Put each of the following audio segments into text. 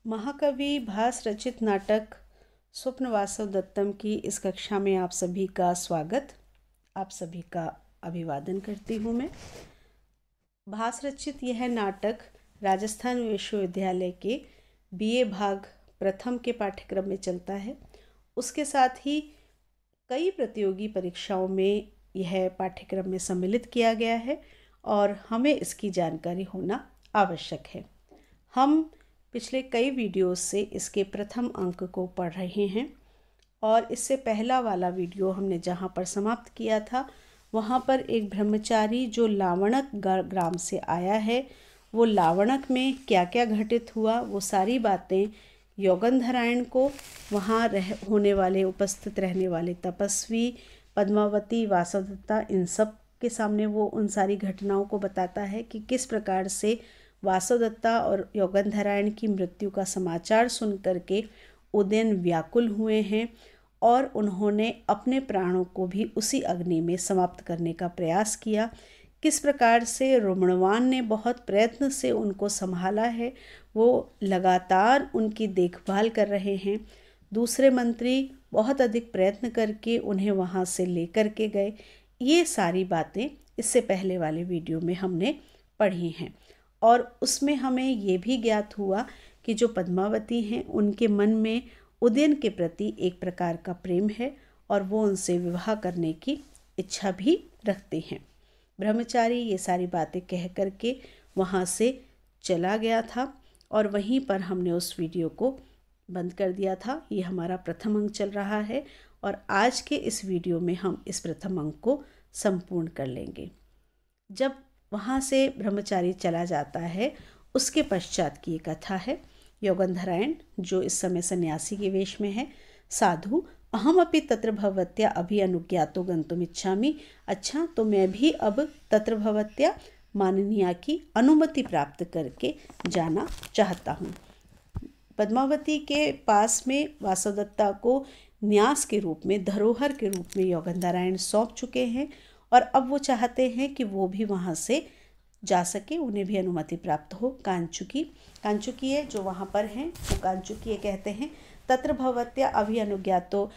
महाकवि भास रचित नाटक स्वप्न वासवदत्तम की इस कक्षा में आप सभी का स्वागत, आप सभी का अभिवादन करती हूँ मैं। भास रचित यह नाटक राजस्थान विश्वविद्यालय के बीए भाग प्रथम के पाठ्यक्रम में चलता है। उसके साथ ही कई प्रतियोगी परीक्षाओं में यह पाठ्यक्रम में सम्मिलित किया गया है और हमें इसकी जानकारी होना आवश्यक है। हम पिछले कई वीडियोस से इसके प्रथम अंक को पढ़ रहे हैं और इससे पहला वाला वीडियो हमने जहाँ पर समाप्त किया था वहाँ पर एक ब्रह्मचारी जो लावणक ग्राम से आया है, वो लावणक में क्या क्या घटित हुआ, वो सारी बातें योगंधरायण को वहाँ होने वाले उपस्थित रहने वाले तपस्वी पद्मावती, वासवदत्ता, इन सब के सामने वो उन सारी घटनाओं को बताता है कि किस प्रकार से वासवदत्ता और योगंधरायण की मृत्यु का समाचार सुन करके उदयन व्याकुल हुए हैं और उन्होंने अपने प्राणों को भी उसी अग्नि में समाप्त करने का प्रयास किया। किस प्रकार से रुमणवान ने बहुत प्रयत्न से उनको संभाला है, वो लगातार उनकी देखभाल कर रहे हैं। दूसरे मंत्री बहुत अधिक प्रयत्न करके उन्हें वहाँ से लेकर के गए। ये सारी बातें इससे पहले वाले वीडियो में हमने पढ़ी हैं और उसमें हमें ये भी ज्ञात हुआ कि जो पद्मावती हैं उनके मन में उदयन के प्रति एक प्रकार का प्रेम है और वो उनसे विवाह करने की इच्छा भी रखते हैं। ब्रह्मचारी ये सारी बातें कह करके वहाँ से चला गया था और वहीं पर हमने उस वीडियो को बंद कर दिया था। ये हमारा प्रथम अंक चल रहा है और आज के इस वीडियो में हम इस प्रथम अंक को संपूर्ण कर लेंगे। जब वहाँ से ब्रह्मचारी चला जाता है उसके पश्चात की ये कथा है। योगंधरायण जो इस समय सन्यासी के वेश में है, साधु अहम अपि तत्र भवत्या अभि अनुज्ञातो गंतुम इच्छामि। अच्छा, तो मैं भी अब तत्र भवत्या माननीया की अनुमति प्राप्त करके जाना चाहता हूँ। पद्मावती के पास में वासवदत्ता को न्यास के रूप में, धरोहर के रूप में योगंधरायण सौंप चुके हैं और अब वो चाहते हैं कि वो भी वहाँ से जा सके, उन्हें भी अनुमति प्राप्त हो। कांचुकी है जो वहाँ पर हैं, वो कांचुकी कहते हैं तत्र भवत्या अभि अनुज्ञातो।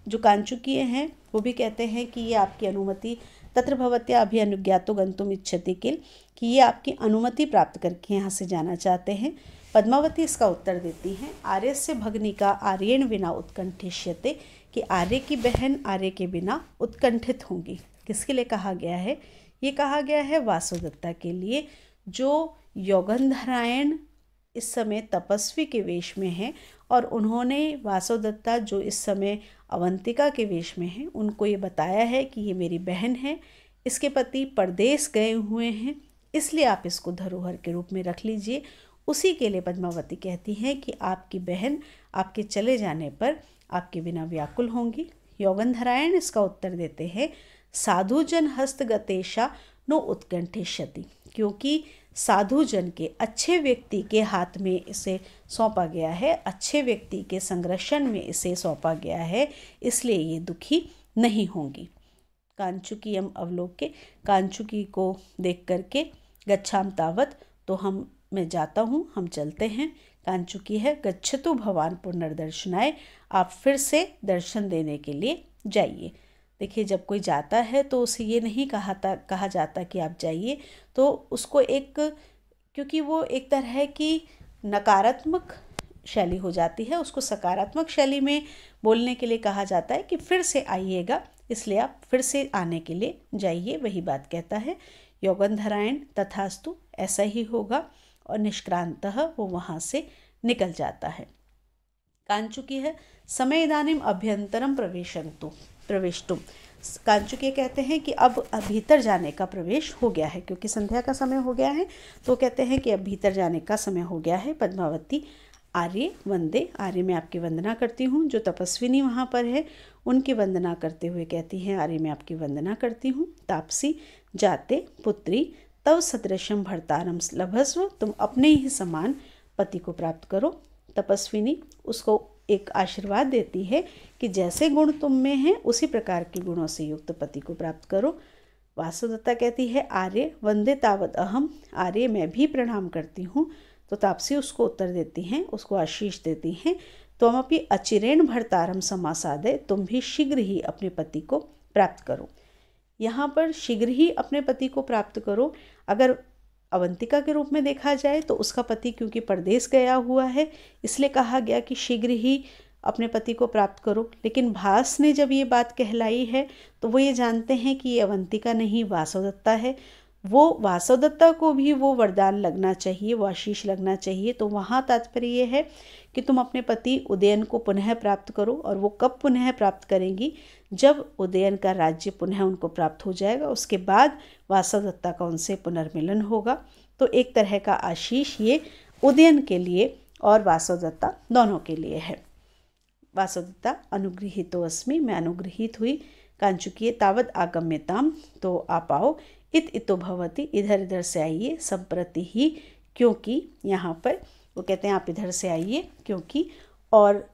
जो कांचुकी हैं वो भी कहते हैं कि ये आपकी अनुमति, तत्र भवत्या अभि अनुज्ञातो गंतुम इच्छति किल, कि ये आपकी अनुमति प्राप्त करके यहाँ से जाना चाहते हैं। पद्मावती इसका उत्तर देती हैं, आर्यस्य भगनिका आर्येण विना उत्कंठिष्यते, कि आर्य की बहन आर्य के बिना उत्कंठित होंगी। किसके लिए कहा गया है? ये कहा गया है वासवदत्ता के लिए, जो योगंधरायण इस समय तपस्वी के वेश में है और उन्होंने वासवदत्ता जो इस समय अवंतिका के वेश में है उनको ये बताया है कि ये मेरी बहन है, इसके पति परदेश गए हुए हैं, इसलिए आप इसको धरोहर के रूप में रख लीजिए। उसी के लिए पद्मावती कहती है कि आपकी बहन आपके चले जाने पर आपके बिना व्याकुल होंगी। योगंधरायण इसका उत्तर देते हैं, साधुजन हस्तगतेशा नो उत्कंठिष्यति, क्योंकि साधुजन के, अच्छे व्यक्ति के हाथ में इसे सौंपा गया है, अच्छे व्यक्ति के संरक्षण में इसे सौंपा गया है, इसलिए ये दुखी नहीं होंगी। कांचुकीयम अवलोके, कांचुकी को देख करके गच्छाम तावत, तो मैं जाता हूँ, हम चलते हैं। कांचुकी है गच्छतु भवान पुनर्दर्शनाय, आप फिर से दर्शन देने के लिए जाइए। देखिए, जब कोई जाता है तो उसे ये नहीं कहा जाता कि आप जाइए, तो उसको क्योंकि वो एक तरह की नकारात्मक शैली हो जाती है, उसको सकारात्मक शैली में बोलने के लिए कहा जाता है कि फिर से आइएगा, इसलिए आप फिर से आने के लिए जाइए। वही बात कहता है योगंधरायण, तथास्तु, ऐसा ही होगा, और निष्क्रांतः वो वहाँ से निकल जाता है। कांचुकी है समय इदानीम अभ्यंतरम प्रवेष्टुम। कांचुकी कहते हैं कि अब भीतर जाने का प्रवेश हो गया है, क्योंकि संध्या का समय हो गया है, तो कहते हैं कि अब भीतर जाने का समय हो गया है। पद्मावती आर्य वंदे, आर्य में आपकी वंदना करती हूँ। जो तपस्विनी वहाँ पर है उनकी वंदना करते हुए कहती हैं, आर्य में आपकी वंदना करती हूँ। तापसी जाते पुत्री तव सदृशम भर्तारम लभस्व, तुम अपने ही समान पति को प्राप्त करो। तपस्विनी उसको एक आशीर्वाद देती है कि जैसे गुण तुम में हैं उसी प्रकार के गुणों से युक्त पति को प्राप्त करो। वासवदत्ता कहती है, आर्य वंदे तावत अहम, आर्य मैं भी प्रणाम करती हूँ तो तापसी उसको उत्तर देती हैं, उसको आशीष देती हैं, त्वमपि अचिरेण भर्तारम समासादय, तुम भी शीघ्र ही अपने पति को प्राप्त करो। यहाँ पर शीघ्र ही अपने पति को प्राप्त करो, अगर अवंतिका के रूप में देखा जाए तो उसका पति क्योंकि परदेश गया हुआ है इसलिए कहा गया कि शीघ्र ही अपने पति को प्राप्त करो। लेकिन भास ने जब ये बात कहलाई है तो वो ये जानते हैं कि ये अवंतिका नहीं वासवदत्ता है, वो वासवदत्ता को भी वो वरदान लगना चाहिए, वो आशीष लगना चाहिए। तो वहाँ तात्पर्य ये है कि तुम अपने पति उदयन को पुनः प्राप्त करो। और वो कब पुनः प्राप्त करेंगी? जब उदयन का राज्य पुनः उनको प्राप्त हो जाएगा, उसके बाद वासवदत्ता का उनसे पुनर्मिलन होगा। तो एक तरह का आशीष ये उदयन के लिए और वासवदत्ता दोनों के लिए है। वासवदत्ता अनुगृहीतो अस्मि, मैं अनुगृहीत हुई, कांचुकीय तावद आगम्यताम, तो आप आओ, इत इतो भवति, इधर इधर से आइए, संप्रति ही, क्योंकि, यहाँ पर वो कहते हैं आप इधर से आइए क्योंकि, और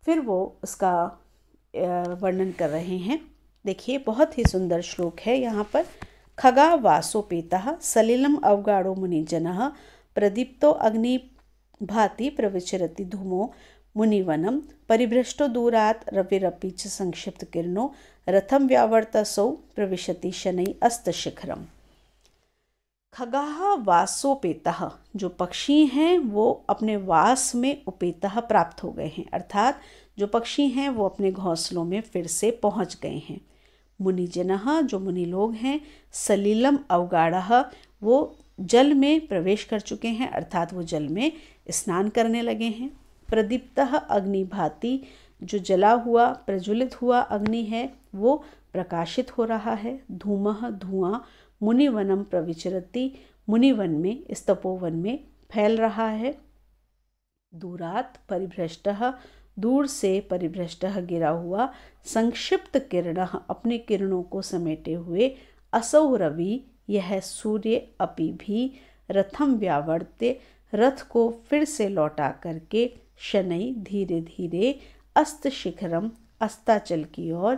फिर वो उसका वर्णन कर रहे हैं। देखिए बहुत ही सुंदर श्लोक है यहाँ पर। खगा वासोपेतः सलिलम अवगाढ़ो मुनिजनः प्रदीप्तो अग्नि भाति प्रविचरति धूमो मुनिवनम परिभ्रष्टो दूरात् रविरपि च संक्षिप्त किरणो रथम व्यावर्तसौ प्रविशति शनै अस्तशिखरम। खगाः वासोपेतः, जो पक्षी हैं वो अपने वास में उपेतः प्राप्त हो गए हैं, अर्थात जो पक्षी हैं वो अपने घोंसलों में फिर से पहुंच गए हैं। मुनिजनः, जो मुनि लोग हैं, सलिलम अवगाढ़ः, वो जल में प्रवेश कर चुके हैं, अर्थात वो जल में स्नान करने लगे हैं। प्रदीप्तः अग्निभाति, जो जला हुआ प्रज्वलित हुआ अग्नि है वो प्रकाशित हो रहा है। धूमः, धुआं, मुनिवनम प्रविचरति, मुनिवन में, इस तपोवन में फैल रहा है। दूरात् परिभ्रष्टः, दूर से, परिभ्रष्टः गिरा हुआ, संक्षिप्त किरणः, अपने किरणों को समेटे हुए, असौ रवि, यह सूर्य, अपि भी, रथम व्यावर्त्य, रथ को फिर से लौटा करके, शनै, धीरे धीरे, अस्त शिखरम, अस्ताचल की ओर,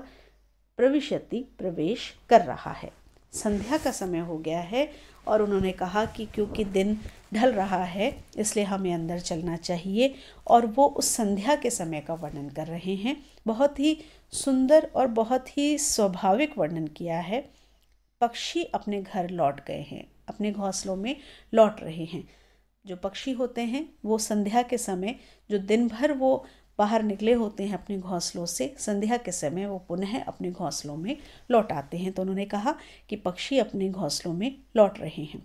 प्रविशति, प्रवेश कर रहा है। संध्या का समय हो गया है और उन्होंने कहा कि क्योंकि दिन ढल रहा है इसलिए हमें अंदर चलना चाहिए, और वो उस संध्या के समय का वर्णन कर रहे हैं। बहुत ही सुंदर और बहुत ही स्वाभाविक वर्णन किया है। पक्षी अपने घर लौट गए हैं, अपने घोंसलों में लौट रहे हैं। जो पक्षी होते हैं वो संध्या के समय, जो दिन भर वो बाहर निकले होते हैं अपने घोंसलों से, संध्या के समय वो पुनः अपने घोंसलों में लौट आते हैं। तो उन्होंने कहा कि पक्षी अपने घोंसलों में लौट रहे हैं।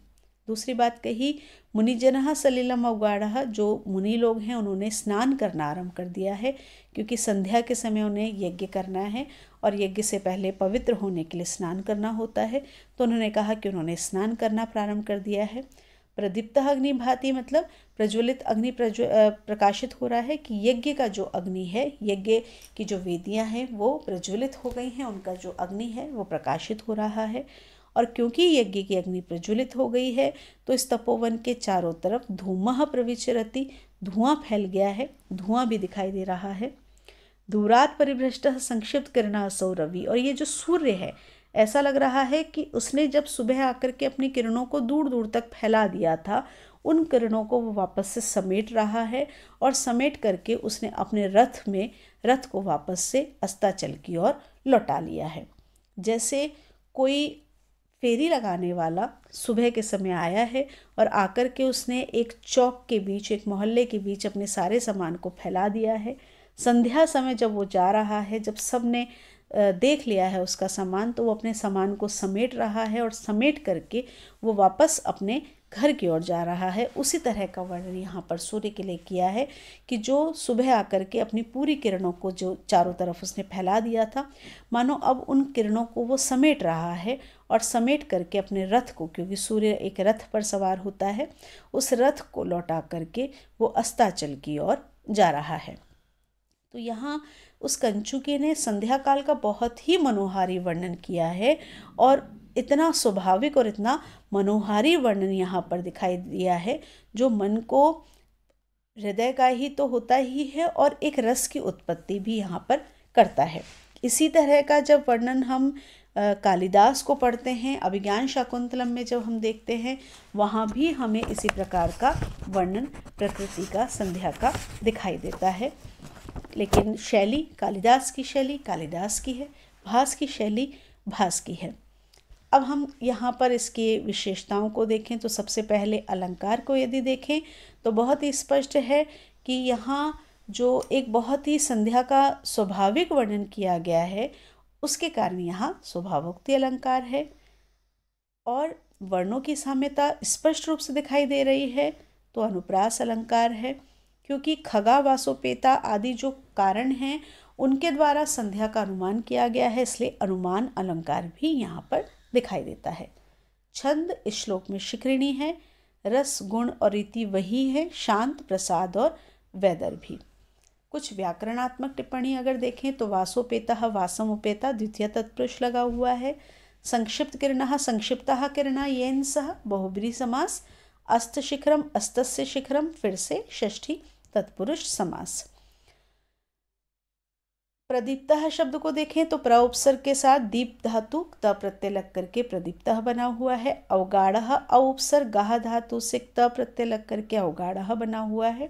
दूसरी बात कही, मुनिजनः सलिलम अवगाढ़ः, जो मुनि लोग हैं उन्होंने स्नान करना आरंभ कर दिया है, क्योंकि संध्या के समय उन्हें यज्ञ करना है और यज्ञ से पहले पवित्र होने के लिए स्नान करना होता है। तो उन्होंने कहा कि उन्होंने स्नान करना प्रारंभ कर दिया है। प्रदीप्तः अग्नि भाति, मतलब प्रज्वलित अग्नि प्रकाशित हो रहा है कि यज्ञ का जो अग्नि है, यज्ञ की जो वेदियां हैं वो प्रज्वलित हो गई हैं, उनका जो अग्नि है वो प्रकाशित हो रहा है। और क्योंकि यज्ञ की अग्नि प्रज्वलित हो गई है तो इस तपोवन के चारों तरफ धूमः प्रविचरति, धुआं फैल गया है, धुआं भी दिखाई दे रहा है। दूरात् परिभ्रष्टः संक्षिप्त किरणः असौ रवि, और ये जो सूर्य है ऐसा लग रहा है कि उसने जब सुबह आकर के अपनी किरणों को दूर दूर तक फैला दिया था, उन किरणों को वो वापस से समेट रहा है, और समेट करके उसने अपने रथ को वापस से अस्ताचल की ओर लौटा लिया है। जैसे कोई फेरी लगाने वाला सुबह के समय आया है और आकर के उसने एक चौक के बीच, एक मोहल्ले के बीच अपने सारे सामान को फैला दिया है। संध्या समय जब वो जा रहा है, जब सब ने देख लिया है उसका सामान, तो वो अपने सामान को समेट रहा है और समेट करके वो वापस अपने घर की ओर जा रहा है। उसी तरह का वर्णन यहाँ पर सूर्य के लिए किया है कि जो सुबह आकर के अपनी पूरी किरणों को जो चारों तरफ उसने फैला दिया था, मानो अब उन किरणों को वो समेट रहा है, और समेट करके अपने रथ को, क्योंकि सूर्य एक रथ पर सवार होता है, उस रथ को लौटा करके वो अस्ताचल की ओर जा रहा है। तो यहाँ उस कंचुके ने संध्या काल का बहुत ही मनोहारी वर्णन किया है, और इतना स्वाभाविक और इतना मनोहारी वर्णन यहाँ पर दिखाई दिया है जो मन को, हृदय का ही तो होता ही है और एक रस की उत्पत्ति भी यहाँ पर करता है। इसी तरह का जब वर्णन हम कालिदास को पढ़ते हैं, अभिज्ञान शाकुंतलम में जब हम देखते हैं वहाँ भी हमें इसी प्रकार का वर्णन प्रकृति का, संध्या का दिखाई देता है। लेकिन शैली कालिदास की शैली कालिदास की है, भास की शैली भास की है। अब हम यहाँ पर इसकी विशेषताओं को देखें तो सबसे पहले अलंकार को यदि देखें तो बहुत ही स्पष्ट है कि यहाँ जो एक बहुत ही संध्या का स्वाभाविक वर्णन किया गया है उसके कारण यहाँ स्वभावोक्ति अलंकार है और वर्णों की साम्यता स्पष्ट रूप से दिखाई दे रही है तो अनुप्रास अलंकार है, क्योंकि खगा वासोपेता आदि जो कारण हैं उनके द्वारा संध्या का अनुमान किया गया है, इसलिए अनुमान अलंकार भी यहाँ पर दिखाई देता है। छंद इस श्लोक में शिखरिणी है, रस गुण और रीति वही है, शांत प्रसाद और वेदर भी। कुछ व्याकरणात्मक टिप्पणी अगर देखें तो वासोपेता वासम उपेता द्वितीय तत्पुरुष लगा हुआ है, संक्षिप्त किरणः संक्षिप्तः किरणा येन सह बहुब्री समास, अस्त शिखरम अस्तस्य शिखरम फिर से षष्ठी तत्पुरुष समास। प्रदीप्तः शब्द को देखें तो प्र उपसर्ग के साथ दीप धातु त प्रत्यय लग करके प्रदीप्तः बना हुआ है। अवगाढ़ः अ उपसर्ग गाह धातु से त प्रत्यय लग करके अवगाढ़ः बना हुआ है।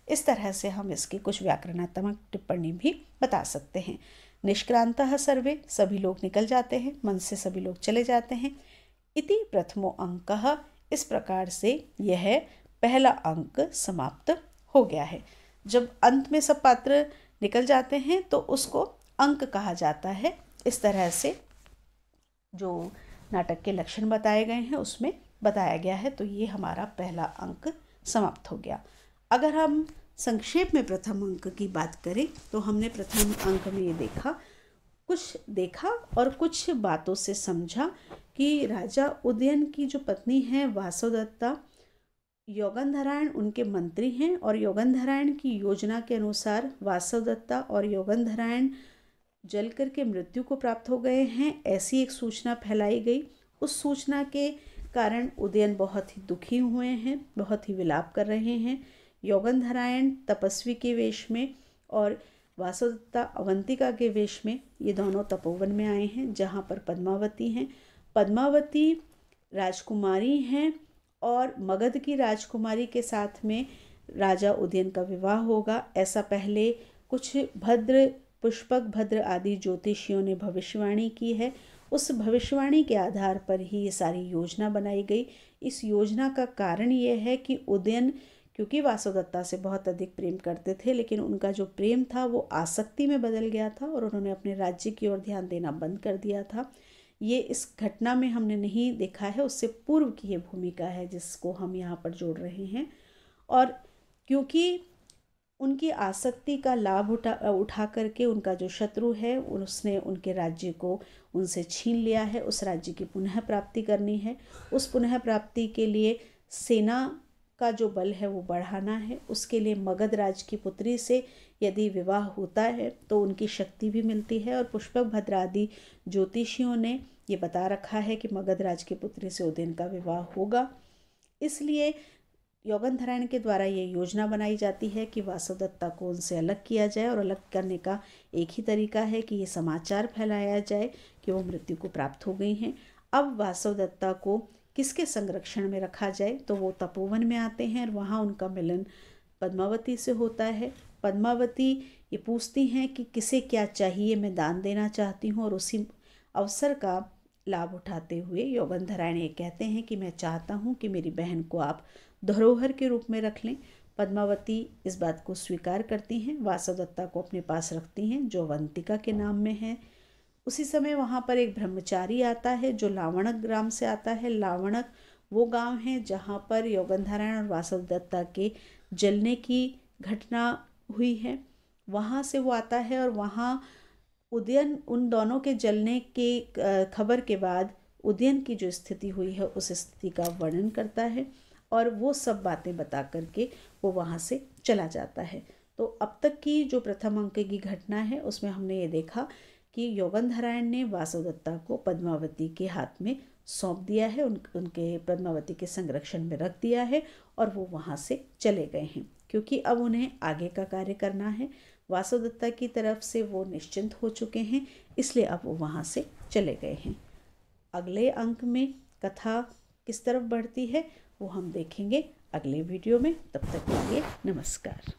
इस तरह से हम इसकी कुछ व्याकरणात्मक टिप्पणी भी बता सकते हैं। निष्क्रांतः सर्वे, सभी लोग निकल जाते हैं, मन से सभी लोग चले जाते हैं। इति प्रथमो अंकः, इस प्रकार से यह पहला अंक समाप्त हो गया है। जब अंत में सब पात्र निकल जाते हैं तो उसको अंक कहा जाता है। इस तरह से जो नाटक के लक्षण बताए गए हैं उसमें बताया गया है। तो ये हमारा पहला अंक समाप्त हो गया। अगर हम संक्षेप में प्रथम अंक की बात करें तो हमने प्रथम अंक में ये देखा और कुछ बातों से समझा कि राजा उदयन की जो पत्नी है वासवदत्ता, योगंधरायण उनके मंत्री हैं और योगंधरायण की योजना के अनुसार वासवदत्ता और योगंधरायण जल करके मृत्यु को प्राप्त हो गए हैं, ऐसी एक सूचना फैलाई गई। उस सूचना के कारण उदयन बहुत ही दुखी हुए हैं, बहुत ही विलाप कर रहे हैं। योगंधरायण तपस्वी के वेश में और वासवदत्ता अवंतिका के वेश में, ये दोनों तपोवन में आए हैं जहाँ पर पद्मावती हैं। पद्मावती राजकुमारी हैं और मगध की राजकुमारी के साथ में राजा उदयन का विवाह होगा, ऐसा पहले कुछ भद्र पुष्पक भद्र आदि ज्योतिषियों ने भविष्यवाणी की है। उस भविष्यवाणी के आधार पर ही ये सारी योजना बनाई गई। इस योजना का कारण ये है कि उदयन क्योंकि वासवदत्ता से बहुत अधिक प्रेम करते थे, लेकिन उनका जो प्रेम था वो आसक्ति में बदल गया था और उन्होंने अपने राज्य की ओर ध्यान देना बंद कर दिया था। ये इस घटना में हमने नहीं देखा है, उससे पूर्व की ये भूमिका है जिसको हम यहाँ पर जोड़ रहे हैं। और क्योंकि उनकी आसक्ति का लाभ उठा करके उनका जो शत्रु है उसने उनके राज्य को उनसे छीन लिया है, उस राज्य की पुनः प्राप्ति करनी है। उस पुनः प्राप्ति के लिए सेना का जो बल है वो बढ़ाना है। उसके लिए मगध राज की पुत्री से यदि विवाह होता है तो उनकी शक्ति भी मिलती है और पुष्पक भद्र आदि ज्योतिषियों ने ये बता रखा है कि मगध राज की पुत्री से उदयन का विवाह होगा। इसलिए योगंधरायण के द्वारा ये योजना बनाई जाती है कि वासवदत्ता को उनसे अलग किया जाए और अलग करने का एक ही तरीका है कि ये समाचार फैलाया जाए कि वो मृत्यु को प्राप्त हो गई हैं। अब वासवदत्ता को किसके संरक्षण में रखा जाए तो वो तपोवन में आते हैं और वहाँ उनका मिलन पद्मावती से होता है। पद्मावती ये पूछती हैं कि किसे क्या चाहिए, मैं दान देना चाहती हूँ, और उसी अवसर का लाभ उठाते हुए योगंधरायण ये कहते हैं कि मैं चाहता हूँ कि मेरी बहन को आप धरोहर के रूप में रख लें। पद्मावती इस बात को स्वीकार करती हैं, वासवदत्ता को अपने पास रखती हैं जो अवंतिका के नाम में है। उसी समय वहाँ पर एक ब्रह्मचारी आता है जो लावणक ग्राम से आता है। लावणक वो गांव है जहाँ पर योगंधरायण और वासवदत्ता के जलने की घटना हुई है। वहाँ से वो आता है और वहाँ उदयन उन दोनों के जलने के खबर के बाद उदयन की जो स्थिति हुई है उस स्थिति का वर्णन करता है और वो सब बातें बता करके वो वहाँ से चला जाता है। तो अब तक की जो प्रथम अंक की घटना है उसमें हमने ये देखा कि योगंधरायण ने वासवदत्ता को पद्मावती के हाथ में सौंप दिया है, उनके पद्मावती के संरक्षण में रख दिया है और वो वहाँ से चले गए हैं क्योंकि अब उन्हें आगे का कार्य करना है। वासुदत्ता की तरफ से वो निश्चिंत हो चुके हैं, इसलिए अब वो वहाँ से चले गए हैं। अगले अंक में कथा किस तरफ बढ़ती है वो हम देखेंगे अगले वीडियो में। तब तक के लिए नमस्कार।